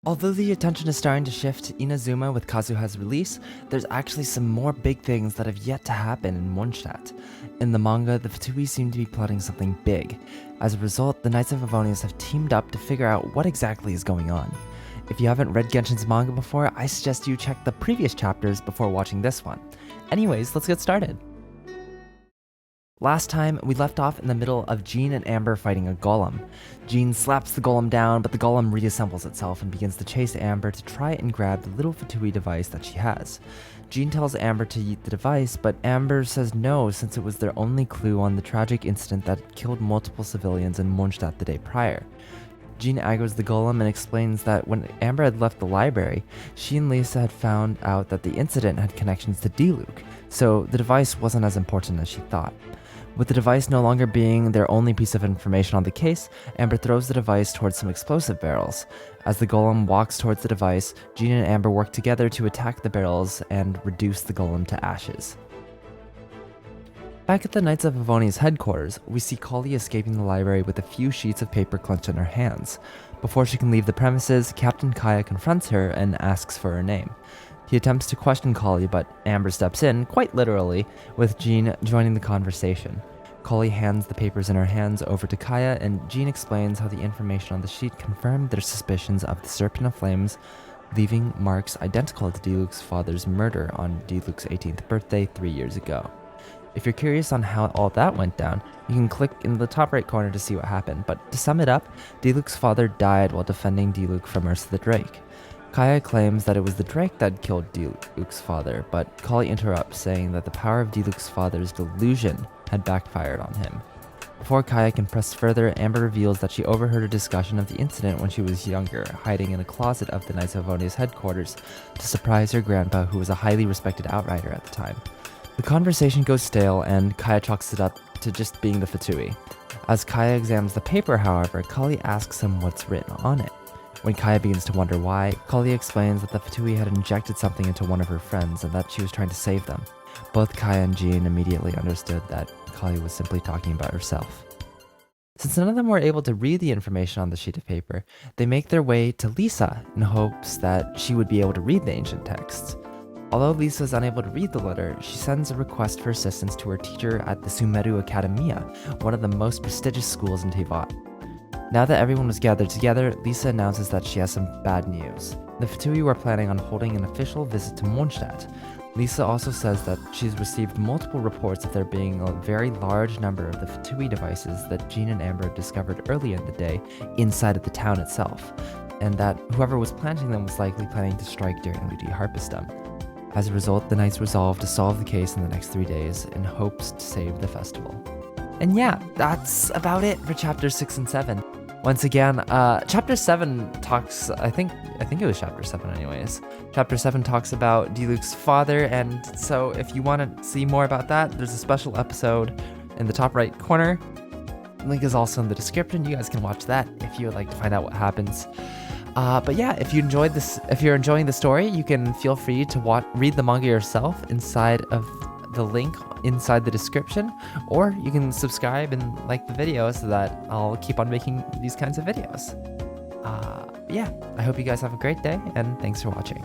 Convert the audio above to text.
Although the attention is starting to shift to Inazuma with Kazuha's release, there's actually some more big things that have yet to happen in Mondstadt. In the manga, the Fatui seem to be plotting something big. As a result, the Knights of Favonius have teamed up to figure out what exactly is going on. If you haven't read Genshin's manga before, I suggest you check the previous chapters before watching this one. Anyways, let's get started. Last time, we left off in the middle of Jean and Amber fighting a golem. Jean slaps the golem down, but the golem reassembles itself and begins to chase Amber to try and grab the little Fatui device that she has. Jean tells Amber to eat the device, but Amber says no since it was their only clue on the tragic incident that killed multiple civilians in Mondstadt the day prior. Jean aggroes the golem and explains that when Amber had left the library, she and Lisa had found out that the incident had connections to Diluc, so the device wasn't as important as she thought. With the device no longer being their only piece of information on the case, Amber throws the device towards some explosive barrels. As the golem walks towards the device, Jean and Amber work together to attack the barrels and reduce the golem to ashes. Back at the Knights of Favonius headquarters, we see Kali escaping the library with a few sheets of paper clenched in her hands. Before she can leave the premises, Captain Kaya confronts her and asks for her name. He attempts to question Kali, but Amber steps in, quite literally, with Jean joining the conversation. Kali hands the papers in her hands over to Kaya, and Jean explains how the information on the sheet confirmed their suspicions of the Serpent of Flames, leaving marks identical to Diluc's father's murder on Diluc's 18th birthday 3 years ago. If you're curious on how all that went down, you can click in the top right corner to see what happened, but to sum it up, Diluc's father died while defending Diluc from Ursa the Drake. Kaya claims that it was the Drake that killed Diluc's father, but Kali interrupts, saying that the power of Diluc's father's delusion had backfired on him. Before Kaya can press further, Amber reveals that she overheard a discussion of the incident when she was younger, hiding in a closet of the Knights of Favonius headquarters to surprise her grandpa, who was a highly respected outrider at the time. The conversation goes stale, and Kaya chalks it up to just being the Fatui. As Kaya examines the paper, however, Kali asks him what's written on it. When Kaya begins to wonder why, Kali explains that the Fatui had injected something into one of her friends and that she was trying to save them. Both Kaya and Jean immediately understood that Kali was simply talking about herself. Since none of them were able to read the information on the sheet of paper, they make their way to Lisa in hopes that she would be able to read the ancient texts. Although Lisa is unable to read the letter, she sends a request for assistance to her teacher at the Sumeru Academia, one of the most prestigious schools in Teyvat. Now that everyone was gathered together, Lisa announces that she has some bad news. The Fatui were planning on holding an official visit to Mondstadt. Lisa also says that she's received multiple reports of there being a very large number of the Fatui devices that Jean and Amber discovered early in the day inside of the town itself, and that whoever was planting them was likely planning to strike during Ludi Harpestum. As a result, the Knights resolve to solve the case in the next 3 days in hopes to save the festival. And yeah, that's about it for chapters 6 and 7. Once again, chapter 7 talks, I think it was chapter 7 anyways. Chapter 7 talks about Diluc's father, and so if you want to see more about that, there's a special episode in the top right corner. Link is also in the description. You guys can watch that if you would like to find out what happens. But yeah, if you're enjoying the story, you can feel free to read the manga yourself inside of the link inside the description, or you can subscribe and like the video so that I'll keep on making these kinds of videos. Yeah, I hope you guys have a great day, and thanks for watching.